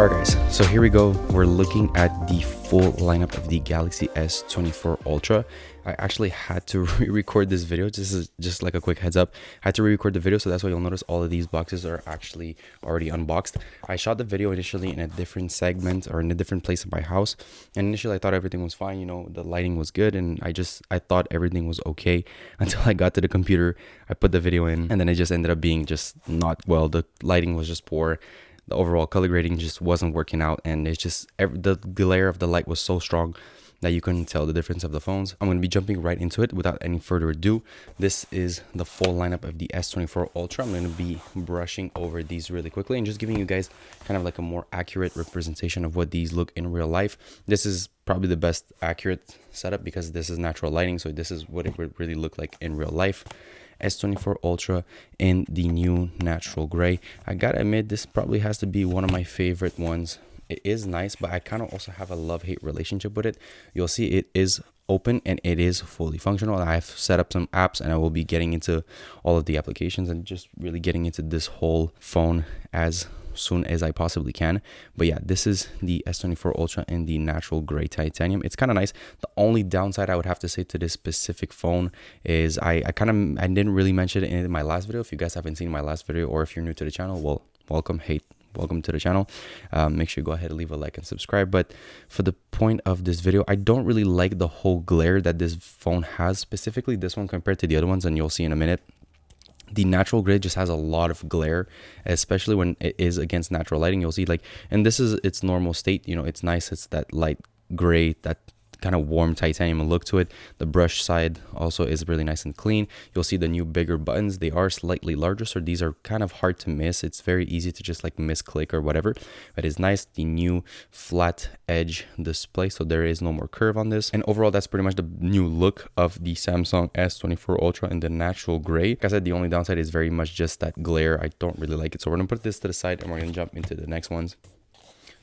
Alright guys, so here we go. We're looking at the full lineup of the Galaxy S24 Ultra. I actually had to re-record this video. This is just like a quick heads up. I had to re-record the video, so that's why you'll notice all of these boxes are actually already unboxed. I shot the video initially in a different segment or in a different place in my house, and initially I thought everything was fine. You know, the lighting was good, and I thought everything was okay until I got to the computer. I put the video in, and then it just ended up being just not well. The lighting was just poor. The overall color grading just wasn't working out, and it's just the glare of the light was so strong that you couldn't tell the difference of the phones. I'm going to be jumping right into it without any further ado. This is the full lineup of the S24 Ultra. I'm going to be brushing over these really quickly and just giving you guys kind of like a more accurate representation of what these look in real life. This is probably the best accurate setup because this is natural lighting, so this is what it would really look like in real life. S24 Ultra in the new natural gray. I gotta admit, this probably has to be one of my favorite ones. It is nice, but I kind of also have a love-hate relationship with it. You'll see it is open and it is fully functional. I've set up some apps and I will be getting into all of the applications and just really getting into this whole phone as soon as I possibly can. But yeah, this is the S24 Ultra in the natural gray titanium. It's kind of nice. The only downside I would have to say to this specific phone is I didn't really mention it in my last video. If you guys haven't seen my last video, or if you're new to the channel, well, welcome to the channel. Make sure you go ahead and leave a like and subscribe. But for the point of this video, I don't really like the whole glare that this phone has, specifically this one compared to the other ones, and you'll see in a minute. The natural gray just has a lot of glare, especially when it is against natural lighting. You'll see, like, and this is its normal state, you know, it's nice. It's that light gray, that kind of warm titanium look to it. The brush side also is really nice and clean. You'll see the new bigger buttons. They are slightly larger, so these are kind of hard to miss. It's very easy to just like misclick or whatever, but it's nice. The new flat edge display, so there is no more curve on this. And overall, that's pretty much the new look of the Samsung S24 Ultra in the natural gray. Like I said, the only downside is very much just that glare. I don't really like it, so we're gonna put this to the side and we're gonna jump into the next ones.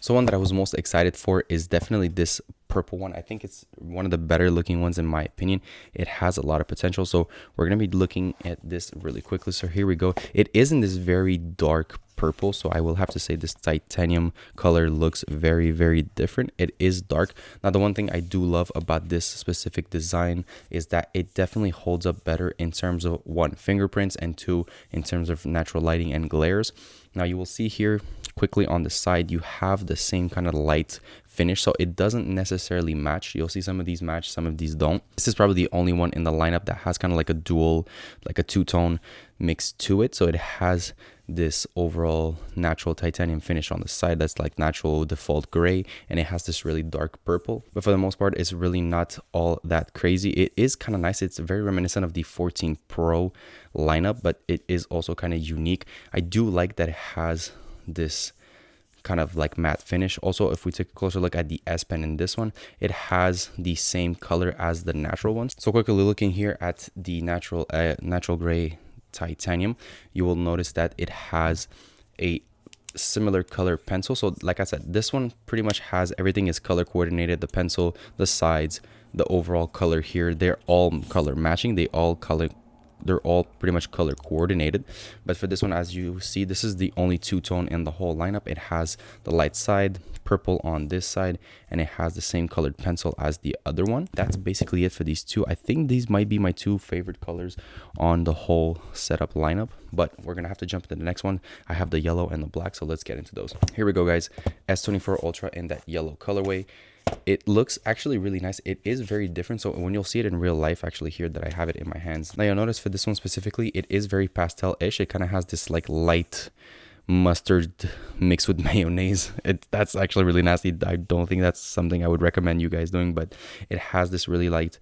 So one that I was most excited for is definitely this purple one. I think it's one of the better looking ones in my opinion. It has a lot of potential, so we're going to be looking at this really quickly. So here we go. It is in this very dark purple, so I will have to say this titanium color looks very, very different. It is dark. Now, the one thing I do love about this specific design is that it definitely holds up better in terms of, one, fingerprints, and two, in terms of natural lighting and glares. Now you will see here quickly on the side, you have the same kind of light finish, so it doesn't necessarily match. You'll see some of these match, some of these don't. This is probably the only one in the lineup that has kind of like a dual, like a two-tone mix to it. So it has this overall natural titanium finish on the side that's like natural default gray, and it has this really dark purple. But for the most part, it's really not all that crazy. It is kind of nice. It's very reminiscent of the 14 Pro lineup, but it is also kind of unique. I do like that it has this kind of like matte finish. Also, if we take a closer look at the S Pen in this one, it has the same color as the natural ones. So quickly looking here at the natural gray titanium, you will notice that it has a similar color pencil. So like I said, this one pretty much has everything is color coordinated. The pencil, the sides, the overall color here, they're all color matching. They're all pretty much color coordinated. But for this one, as you see, this is the only two-tone in the whole lineup. It has the light side, purple on this side, and it has the same colored pencil as the other one. That's basically it for these two. I think these might be my two favorite colors on the whole setup lineup, but we're gonna have to jump into the next one. I have the yellow and the black, so let's get into those. Here we go, guys. S24 Ultra in that yellow colorway. It looks actually really nice. It is very different, so when you'll see it in real life, actually here that I have it in my hands. Now you'll notice for this one specifically, it is very pastel-ish. It kind of has this like light mustard mixed with mayonnaise. That's actually really nasty. I don't think that's something I would recommend you guys doing, but it has this really light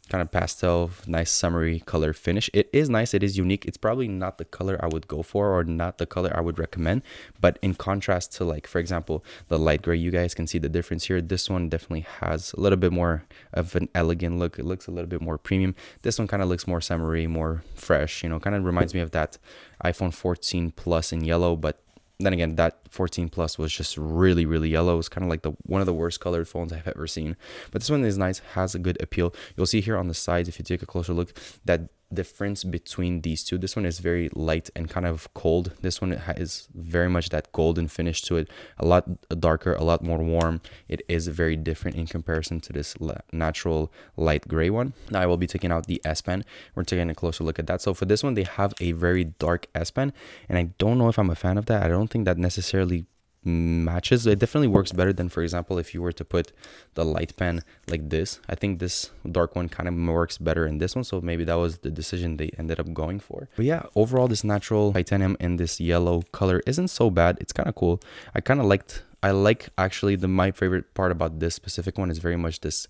kind of pastel, nice summery color finish. It is nice. It is unique. It's probably not the color I would go for, or not the color I would recommend, but in contrast to, like, for example, the light gray, you guys can see the difference here. This one definitely has a little bit more of an elegant look. It looks a little bit more premium. This one kind of looks more summery, more fresh, you know, kind of reminds me of that iPhone 14 Plus in yellow, but then again, that 14 Plus was just really, really yellow. It's kind of like one of the worst colored phones I've ever seen. But this one is nice, has a good appeal. You'll see here on the sides, if you take a closer look, that difference between these two. This one is very light and kind of cold. This one is very much that golden finish to it, a lot darker, a lot more warm. It is very different in comparison to this natural light gray one. Now I will be taking out the S Pen. We're taking a closer look at that. So for this one, they have a very dark S Pen, and I don't know if I'm a fan of that. I don't think that necessarily matches. It definitely works better than, for example, if you were to put the light pen like this. I think this dark one kind of works better in this one, so maybe that was the decision they ended up going for. But yeah, overall this natural titanium in this yellow color isn't so bad. It's kind of cool. I like actually my favorite part about this specific one is very much this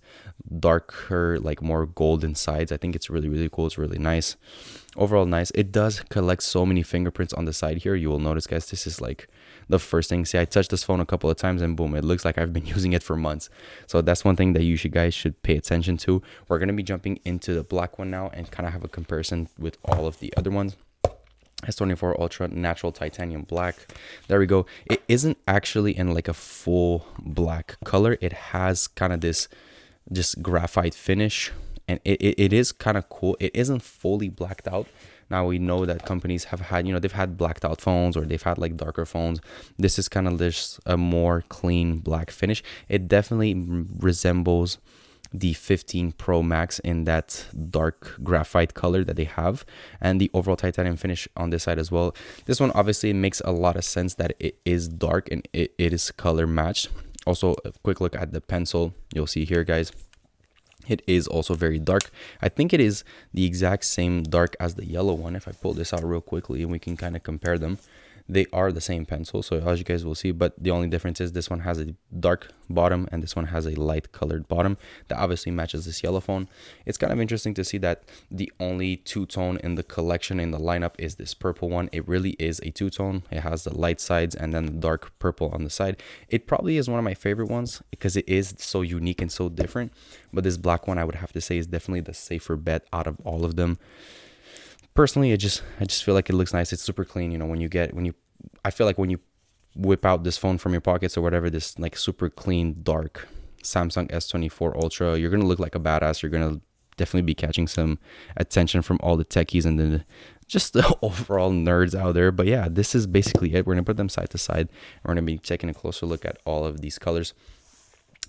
darker, like more golden sides. I think it's really cool. It's really nice. Overall nice. It does collect so many fingerprints on the side here. You will notice, guys, this is like the first thing. See, I touched this phone a couple of times and boom, it looks like I've been using it for months. So that's one thing that you guys should pay attention to. We're going to be jumping into the black one now and kind of have a comparison with all of the other ones. S24 Ultra natural titanium black. There we go. It isn't actually in like a full black color. It has kind of this just graphite finish, and it is kind of cool. It isn't fully blacked out. Now we know that companies have had, they've had blacked out phones, or they've had like darker phones. This is kind of just a more clean black finish. It definitely resembles the 15 Pro Max in that dark graphite color that they have, and the overall titanium finish on this side as well. This one obviously makes a lot of sense that it is dark and it is color matched. Also, a quick look at the pencil. You'll see here, guys, it is also very dark. I think it is the exact same dark as the yellow one. If I pull this out real quickly and we can kind of compare them, they are the same pencil, so as you guys will see, but the only difference is this one has a dark bottom and this one has a light colored bottom that obviously matches this yellow phone. It's kind of interesting to see that the only two-tone in the collection in the lineup is this purple one. It really is a two-tone. It has the light sides and then the dark purple on the side. It probably is one of my favorite ones because it is so unique and so different, but this black one I would have to say is definitely the safer bet out of all of them. Personally, I just feel like it looks nice. It's super clean. I feel like when you whip out this phone from your pockets or whatever, this like super clean, dark Samsung S24 Ultra, you're going to look like a badass. You're going to definitely be catching some attention from all the techies and just the overall nerds out there. But yeah, this is basically it. We're going to put them side to side. And we're going to be taking a closer look at all of these colors.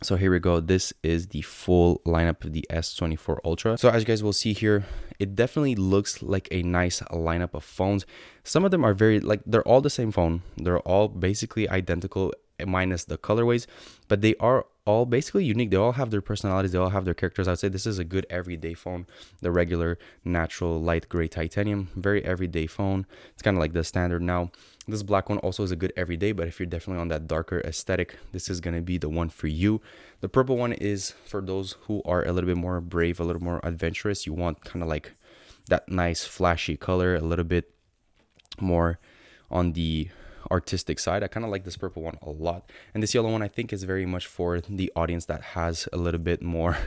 So here we go. This is the full lineup of the S24 Ultra. So as you guys will see here, it definitely looks like a nice lineup of phones. Some of them are they're all the same phone. They're all basically identical minus the colorways, but they are all basically unique. They all have their personalities. They all have their characters. I would say this is a good everyday phone. The regular natural light gray titanium, very everyday phone. It's kind of like the standard now. This black one also is a good everyday, but if you're definitely on that darker aesthetic, this is going to be the one for you. The purple one is for those who are a little bit more brave, a little more adventurous. You want kind of like that nice flashy color, a little bit more on the artistic side. I kind of like this purple one a lot, and this yellow one I think is very much for the audience that has a little bit more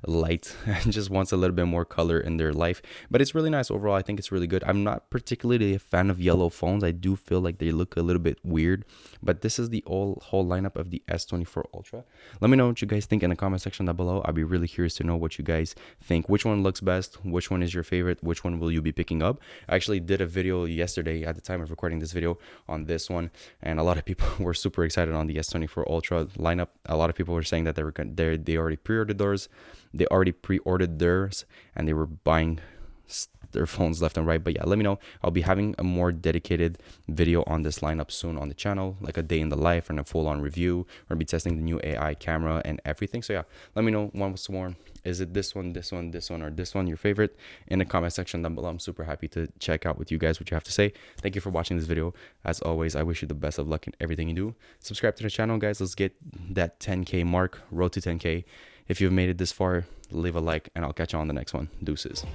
light and just wants a little bit more color in their life. But it's really nice overall. I think it's really good. I'm not particularly a fan of yellow phones. I do feel like they look a little bit weird, but this is the whole lineup of the S24 Ultra. Let me know what you guys think in the comment section down below. I'll be really curious to know what you guys think. Which one looks best? Which one is your favorite? Which one will you be picking up? I actually did a video yesterday at the time of recording this video on this one, and a lot of people were super excited on the S24 Ultra lineup. A lot of people were saying that they already pre-ordered theirs and they were buying their phones left and right. But yeah, let me know. I'll be having a more dedicated video on this lineup soon on the channel, like a day in the life and a full-on review. We're gonna be testing the new AI camera and everything. So yeah, let me know once more, is it this one, or this one your favorite in the comment section down below. I'm super happy to check out with you guys what you have to say. Thank you for watching this video. As always, I wish you the best of luck in everything you do. Subscribe to the channel, guys. Let's get that 10K mark, road to 10K. If you've made it this far, leave a like, and I'll catch you on the next one. Deuces.